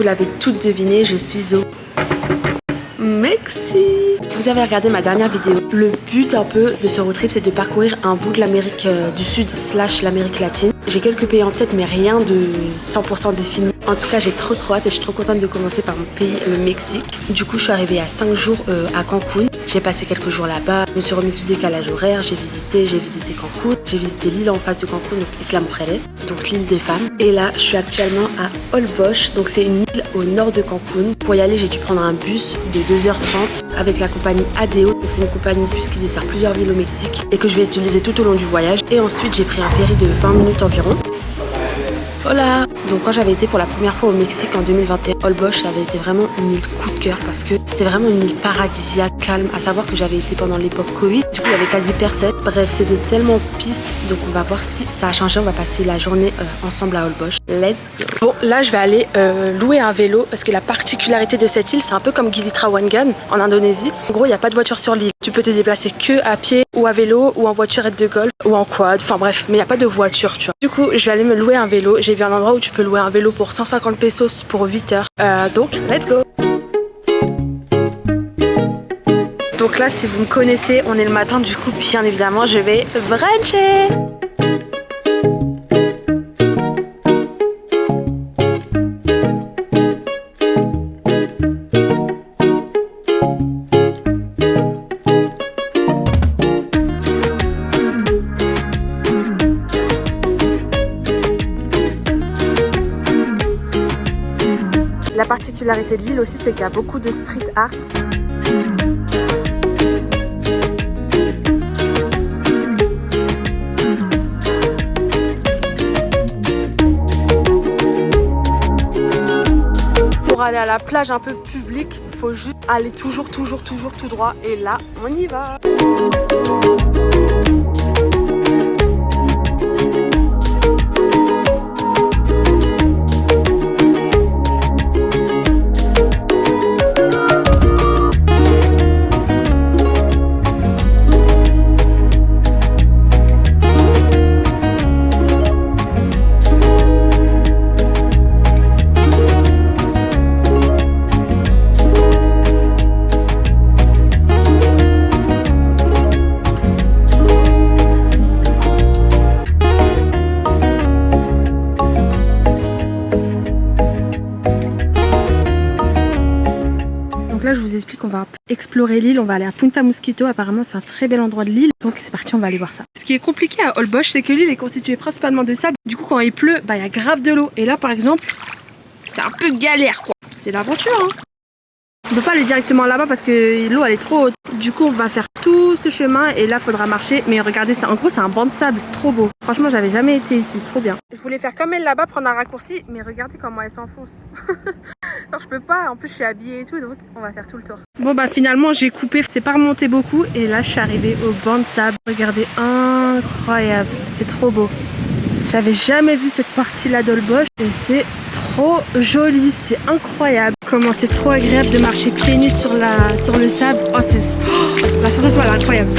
vous l'avez toutes deviné, je suis au Mexique. Si vous avez regardé ma dernière vidéo, le but un peu de ce road trip, c'est de parcourir un bout de l'Amérique du Sud / l'Amérique latine. J'ai quelques pays en tête, mais rien de 100% défini. En tout cas, j'ai trop hâte et je suis trop contente de commencer par mon pays, le Mexique. Du coup, je suis arrivée à 5 jours à Cancun. J'ai passé quelques jours là-bas. Je me suis remis sous décalage horaire. J'ai visité Cancun. J'ai visité l'île en face de Cancun, donc Isla Mujeres, donc l'île des femmes. Et là, je suis actuellement à Holbox. Donc c'est une île au nord de Cancun. Pour y aller, j'ai dû prendre un bus de 2h30 avec la compagnie ADO. Donc c'est une compagnie de bus qui dessert plusieurs villes au Mexique et que je vais utiliser tout au long du voyage. Et ensuite, j'ai pris un ferry de 20 minutes environ. Hola! Donc quand j'avais été pour la première fois au Mexique en 2021, Holbox, ça avait été vraiment une île coup de cœur parce que c'était vraiment une île paradisiaque, calme. À savoir que j'avais été pendant l'époque Covid, du coup il y avait quasi personne. Bref, c'était tellement peace, donc on va voir si ça a changé. On va passer la journée ensemble à Holbox. Let's go! Bon, là je vais aller louer un vélo parce que la particularité de cette île, c'est un peu comme Gili Trawangan en Indonésie. En gros, il n'y a pas de voiture sur l'île. Tu peux te déplacer que à pied ou à vélo ou en voiturette de golf ou en quad. Enfin bref, mais il n'y a pas de voiture, tu vois. Du coup, je vais aller me louer un vélo. J'ai vu un endroit où tu peux louer un vélo pour 150 pesos pour 8 heures. Donc, let's go! Donc là, si vous me connaissez, on est le matin. Du coup, bien évidemment, je vais bruncher! La particularité de l'île aussi, c'est qu'il y a beaucoup de street art. Pour aller à la plage un peu publique, il faut juste aller toujours tout droit. Et là, on y va. Donc là, je vous explique qu'on va explorer l'île, on va aller à Punta Mosquito. Apparemment, c'est un très bel endroit de l'île. Donc c'est parti, on va aller voir ça. Ce qui est compliqué à Holbox, c'est que l'île est constituée principalement de sable. Du coup, quand il pleut, bah, il y a grave de l'eau. Et là, par exemple, c'est un peu galère, quoi. C'est l'aventure, hein. On peut pas aller directement là-bas parce que l'eau, elle est trop haute. Du coup, on va faire tout ce chemin et là, faudra marcher. Mais regardez ça, en gros, c'est un banc de sable, c'est trop beau. Franchement, j'avais jamais été ici, trop bien. Je voulais faire comme elle là-bas, prendre un raccourci, mais regardez comment elle s'enfonce. Alors je peux pas, en plus je suis habillée et tout, donc on va faire tout le tour. Bon bah finalement j'ai coupé, c'est pas remonté beaucoup et là je suis arrivée au banc de sable. Regardez, incroyable, c'est trop beau. J'avais jamais vu cette partie là d'Holbox et c'est trop joli, c'est incroyable. Comment c'est trop agréable de marcher pieds nus sur le sable. Oh, la sensation elle est incroyable.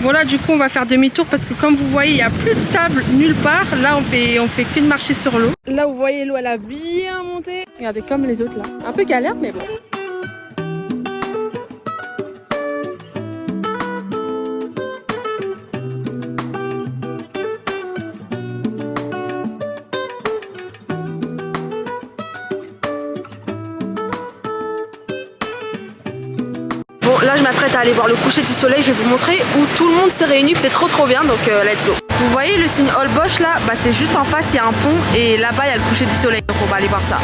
Voilà, du coup on va faire demi-tour parce que comme vous voyez il n'y a plus de sable nulle part. Là on fait que de marcher sur l'eau. Là vous voyez l'eau elle a bien monté. Regardez comme les autres là. Un peu galère mais bon. Là je m'apprête à aller voir le coucher du soleil, je vais vous montrer où tout le monde s'est réuni, c'est trop bien, donc let's go. Vous voyez le signe Holbox là, bah c'est juste en face, il y a un pont et là-bas il y a le coucher du soleil, donc on va aller voir ça.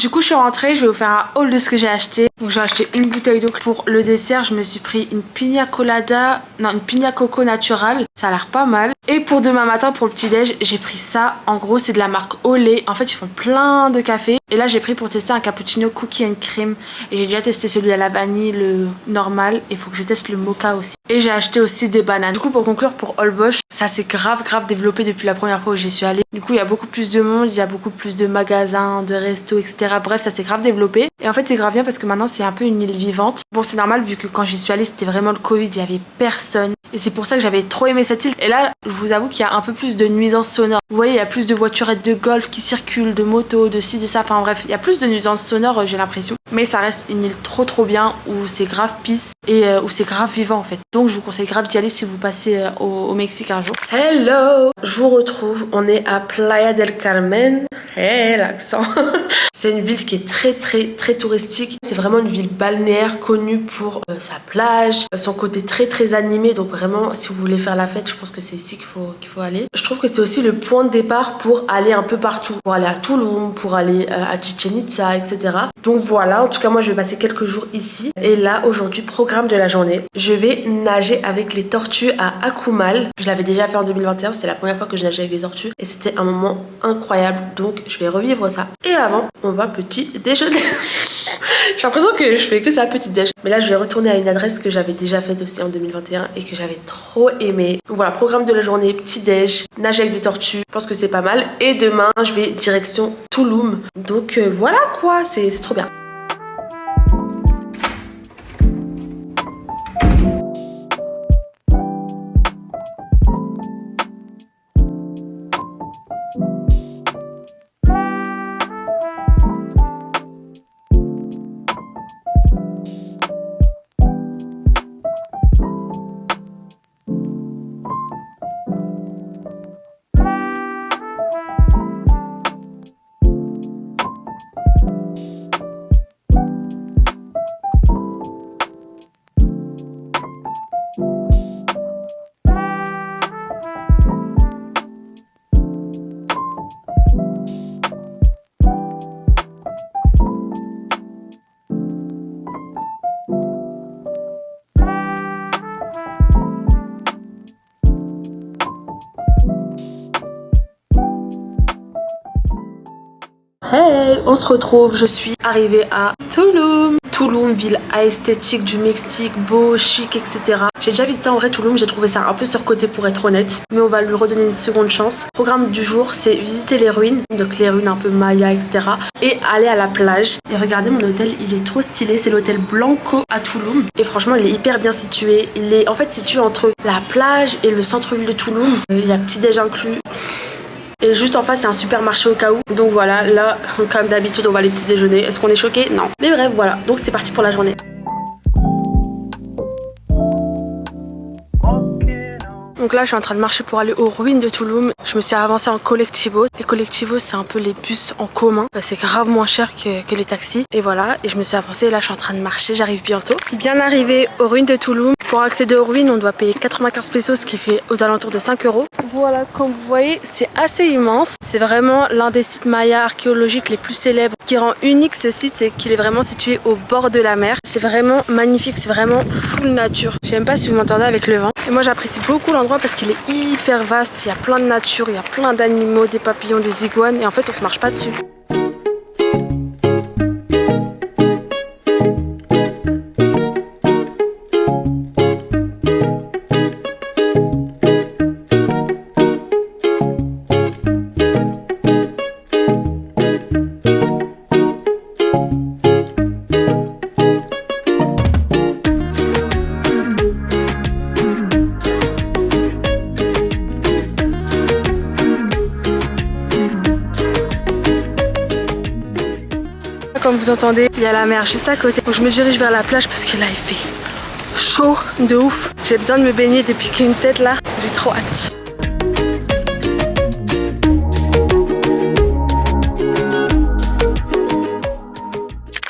Du coup je suis rentrée, je vais vous faire un haul de ce que j'ai acheté. Donc j'ai acheté une bouteille d'eau pour le dessert. Je me suis pris une pina colada, non une pina coco naturale. Ça a l'air pas mal. Et pour demain matin pour le petit déj, j'ai pris ça. En gros c'est de la marque Olé. En fait ils font plein de café. Et là j'ai pris pour tester un cappuccino cookie and cream. Et j'ai déjà testé celui à la vanille, le normal. Et il faut que je teste le mocha aussi. Et j'ai acheté aussi des bananes. Du coup pour conclure pour Holbox, ça s'est grave développé depuis la première fois où j'y suis allée. Du coup il y a beaucoup plus de monde, il y a beaucoup plus de magasins, de restos, etc. Bref ça s'est grave développé. Et en fait c'est grave bien parce que maintenant c'est un peu une île vivante. Bon c'est normal vu que quand j'y suis allée c'était vraiment le Covid, il y avait personne. Et c'est pour ça que j'avais trop aimé cette île. Et là je vous avoue qu'il y a un peu plus de nuisances sonores. Vous voyez il y a plus de voiturettes de golf qui circulent, de motos, de ci, de ça. Enfin bref il y a plus de nuisances sonores j'ai l'impression. Mais ça reste une île trop bien où c'est grave peace et où c'est grave vivant en fait. Donc je vous conseille grave d'y aller si vous passez au Mexique un jour. Hello, je vous retrouve, on est à Playa del Carmen. Hey, l'accent. C'est une ville qui est très touristique. C'est vraiment une ville balnéaire connue pour sa plage, son côté très animé. Donc vraiment, si vous voulez faire la fête, je pense que c'est ici qu'il faut aller. Je trouve que c'est aussi le point de départ pour aller un peu partout. Pour aller à Tulum, pour aller à Chichen Itza, etc. Donc voilà, en tout cas moi je vais passer quelques jours ici. Et là, aujourd'hui, programme de la journée. Je vais nager avec les tortues à Akumal. Je l'avais déjà fait en 2021, c'était la première fois que je nageais avec des tortues. Et c'était un moment incroyable. Donc je vais revivre ça. Et avant, on va petit déjeuner. J'ai l'impression que je fais que ça petit déj. Mais là je vais retourner à une adresse que j'avais déjà faite aussi en 2021 et que j'avais trop aimé. Donc voilà, programme de la journée, petit déj, nager avec des tortues, je pense que c'est pas mal. Et demain je vais direction Tulum. Donc voilà quoi, c'est trop bien. Hey, on se retrouve, je suis arrivée à Tulum. Tulum, ville esthétique du Mexique, beau, chic, etc. J'ai déjà visité en vrai Tulum, j'ai trouvé ça un peu surcoté pour être honnête. Mais on va lui redonner une seconde chance. Programme du jour, c'est visiter les ruines, donc les ruines un peu maya, etc. Et aller à la plage. Et regardez mon hôtel, il est trop stylé, c'est l'hôtel Blanco à Tulum. Et franchement, il est hyper bien situé. Il est en fait situé entre la plage et le centre-ville de Tulum. Il y a petit déj inclus. Et juste en face, c'est un supermarché au cas où. Donc voilà, là, comme d'habitude, on va aller petit déjeuner. Est-ce qu'on est choqué? Non. Mais bref, voilà. Donc c'est parti pour la journée. Donc là, je suis en train de marcher pour aller aux ruines de Tulum. Je me suis avancée en collectivo. Les collectivos, c'est un peu les bus en commun. C'est grave moins cher que les taxis. Et voilà, et je me suis avancée. Et là, je suis en train de marcher. J'arrive bientôt. Bien arrivée aux ruines de Tulum. Pour accéder aux ruines, on doit payer 95 pesos, ce qui fait aux alentours de 5 €. Voilà, comme vous voyez, c'est assez immense. C'est vraiment l'un des sites mayas archéologiques les plus célèbres. Ce qui rend unique ce site, c'est qu'il est vraiment situé au bord de la mer. C'est vraiment magnifique, c'est vraiment full nature. Je sais même pas si vous m'entendez avec le vent. Et moi, j'apprécie beaucoup l'endroit parce qu'il est hyper vaste. Il y a plein de nature, il y a plein d'animaux, des papillons, des iguanes. Et en fait, on se marche pas dessus. Comme vous entendez, il y a la mer juste à côté. Donc je me dirige vers la plage parce que là il fait chaud de ouf. J'ai besoin de me baigner, de piquer une tête là. J'ai trop hâte.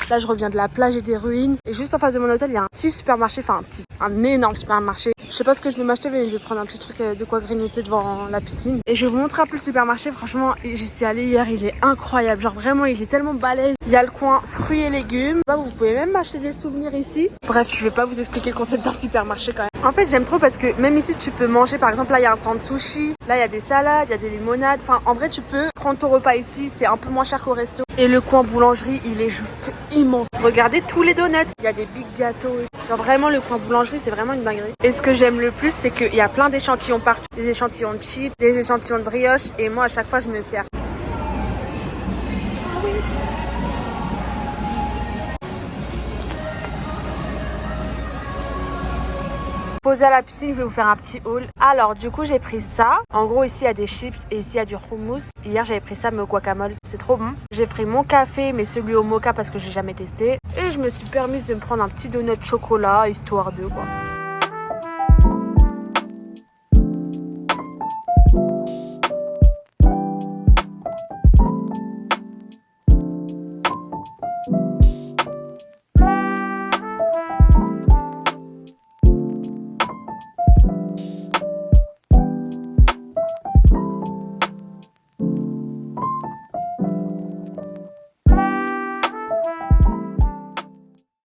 Là je reviens de la plage et des ruines. Et juste en face de mon hôtel il y a un petit supermarché, enfin un énorme supermarché Je sais pas ce que je vais m'acheter, mais je vais prendre un petit truc de quoi grignoter devant la piscine. Et je vais vous montrer un peu le supermarché. Franchement, j'y suis allée hier, il est incroyable. Genre vraiment, il est tellement balèze. Il y a le coin fruits et légumes. Là, vous pouvez même m'acheter des souvenirs ici. Bref, je vais pas vous expliquer le concept d'un supermarché quand même. En fait, j'aime trop parce que même ici, tu peux manger. Par exemple, là, il y a un stand de sushi. Là, il y a des salades, il y a des limonades. Enfin, en vrai, tu peux prendre ton repas ici. C'est un peu moins cher qu'au resto. Et le coin boulangerie, il est juste immense. Regardez tous les donuts. Il y a des big gâteaux. Genre vraiment, le coin boulangerie, c'est vraiment une dinguerie. Et ce que j'aime le plus, c'est qu'il y a plein d'échantillons partout. Des échantillons de chips, des échantillons de brioche. Et moi, à chaque fois, je me sers. Posé à la piscine, je vais vous faire un petit haul. Alors du coup j'ai pris ça. En gros ici il y a des chips et ici il y a du hummus. Hier j'avais pris ça mais au guacamole. C'est trop bon. J'ai pris mon café mais celui au mocha parce que j'ai jamais testé. Et je me suis permise de me prendre un petit donut chocolat histoire de quoi.